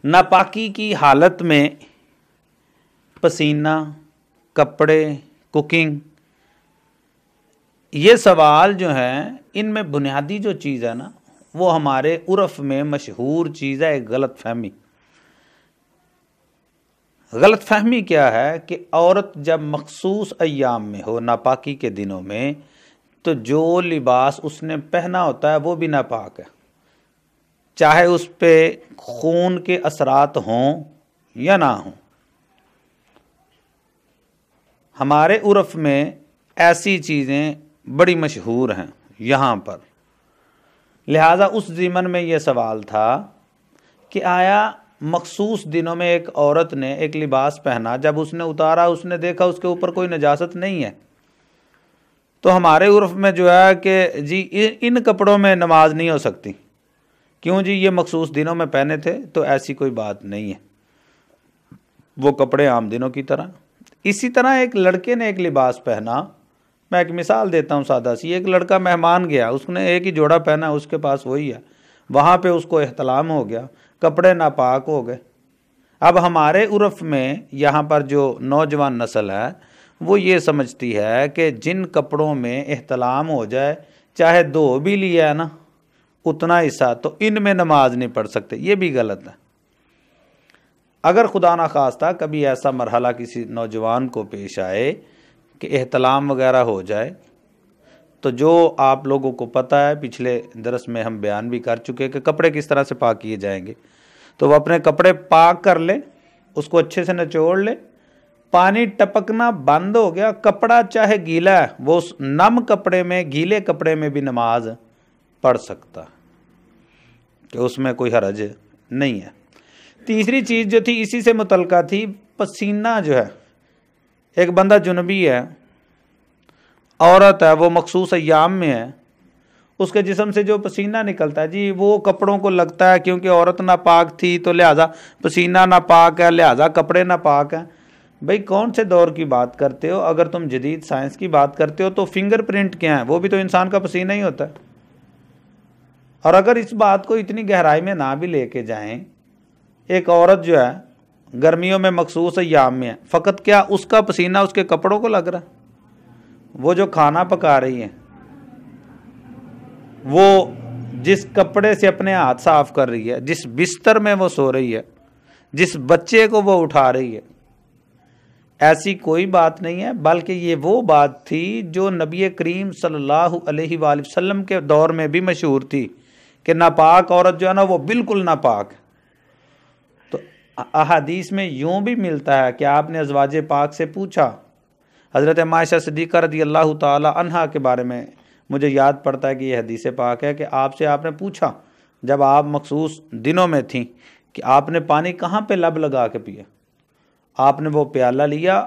ناپاکی کی حالت میں پسینہ، کپڑے، کوکنگ، یہ سوال جو ہیں ان میں بنیادی جو چیز ہے نا وہ ہمارے عرف میں مشہور چیز ہے ایک غلط فہمی۔ غلط فہمی کیا ہے کہ عورت جب مخصوص ایام میں ہو، ناپاکی کے دنوں میں، تو جو لباس اس نے پہنا ہوتا ہے وہ بھی ناپاک ہے، چاہے اس پہ خون کے اثرات ہوں یا نہ ہوں۔ ہمارے عرف میں ایسی چیزیں بڑی مشہور ہیں یہاں پر، لہٰذا اس ضمن میں یہ سوال تھا کہ آیا مخصوص دنوں میں ایک عورت نے ایک لباس پہنا، جب اس نے اتارا اس نے دیکھا اس کے اوپر کوئی نجاست نہیں ہے، تو ہمارے عرف میں جو ہے کہ جی ان کپڑوں میں نماز نہیں ہو سکتی، کیوں جی یہ مخصوص دنوں میں پہنے تھے، تو ایسی کوئی بات نہیں ہے، وہ کپڑے عام دنوں کی طرح۔ اسی طرح ایک لڑکے نے ایک لباس پہنا، میں ایک مثال دیتا ہوں سادہ سی، ایک لڑکا مہمان گیا، اس نے ایک ہی جوڑا پہنا، اس کے پاس وہی ہے، وہاں پہ اس کو احتلام ہو گیا، کپڑے ناپاک ہو گئے۔ اب ہمارے عرف میں یہاں پر جو نوجوان نسل ہے وہ یہ سمجھتی ہے کہ جن کپڑوں میں احتلام ہو جائے، چاہے دھو بھی لیا ہے نا اتنا حصہ، تو ان میں نماز نہیں پڑھ سکتے، یہ بھی غلط ہے۔ اگر خدا نخواستہ کبھی ایسا مرحلہ کسی نوجوان کو پیش آئے کہ احتلام وغیرہ ہو جائے، تو جو آپ لوگوں کو پتہ ہے، پچھلے درس میں ہم بیان بھی کر چکے کہ کپڑے کس طرح سے پاک کیے جائیں گے، تو وہ اپنے کپڑے پاک کر لے، اس کو اچھے سے نچوڑ لے، پانی ٹپکنا بند ہو گیا، کپڑا چاہے گیلا ہے، وہ اس نم کپڑے میں، گیلے کپڑے میں بھی نماز پڑھ سکتا کہ اس میں کوئی حرج نہیں ہے۔ تیسری چیز جو تھی اسی سے متعلقہ تھی، پسینہ جو ہے، ایک بندہ جنبی ہے، عورت ہے، وہ مخصوص ایام میں ہے، اس کے جسم سے جو پسینہ نکلتا ہے جی وہ کپڑوں کو لگتا ہے، کیونکہ عورت ناپاک تھی تو لہٰذا پسینہ ناپاک ہے، لہٰذا کپڑے ناپاک ہیں۔ بھئی کون سے دور کی بات کرتے ہو؟ اگر تم جدید سائنس کی بات کرتے ہو تو فنگر پرنٹ کیا ہے؟ وہ بھی تو انسان کا پسینہ ہی ہوتا ہے۔ اور اگر اس بات کو اتنی گہرائی میں نہ بھی لے کے جائیں، ایک عورت جو ہے گرمیوں میں مخصوص ایام میں ہے، فقط کیا اس کا پسینہ اس کے کپڑوں کو لگ رہا ہے؟ وہ جو کھانا پکا رہی ہے، وہ جس کپڑے سے اپنے ہاتھ صاف کر رہی ہے، جس بستر میں وہ سو رہی ہے، جس بچے کو وہ اٹھا رہی ہے، ایسی کوئی بات نہیں ہے، بلکہ یہ وہ بات تھی جو نبی کریم صلی اللہ علیہ وآلہ وسلم کے دور میں بھی مشہور تھی کہ ناپاک عورت جو ہے نا وہ بالکل ناپاک۔ تو احادیث میں یوں بھی ملتا ہے کہ آپ نے ازواج پاک سے پوچھا، حضرت عائشہ صدیقہ رضی اللہ تعالی عنہا کے بارے میں مجھے یاد پڑتا ہے کہ یہ حدیث پاک ہے کہ آپ نے پوچھا جب آپ مخصوص دنوں میں تھیں کہ آپ نے پانی کہاں پہ لب لگا کے پیا؟ آپ نے وہ پیالہ لیا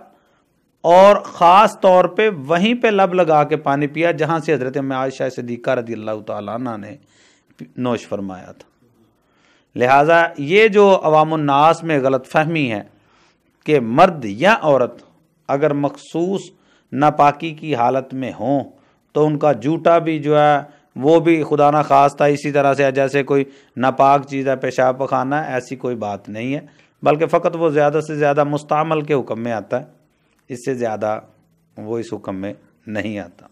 اور خاص طور پہ وہیں پہ لب لگا کے پانی پیا جہاں سے حضرت عائشہ صدیقہ رضی اللہ تعالیٰ عنہ نے نوش فرمایا تھا۔ لہٰذا یہ جو عوام الناس میں غلط فہمی ہے کہ مرد یا عورت اگر مخصوص ناپاکی کی حالت میں ہوں تو ان کا جوتا بھی جو ہے وہ بھی خدا نہ خواستہ اسی طرح سے جیسے کوئی ناپاک چیز ہے، پیشاب پخانہ ہے، ایسی کوئی بات نہیں ہے، بلکہ فقط وہ زیادہ سے زیادہ مستعمل کے حکم میں آتا ہے، اس سے زیادہ وہ اس حکم میں نہیں آتا۔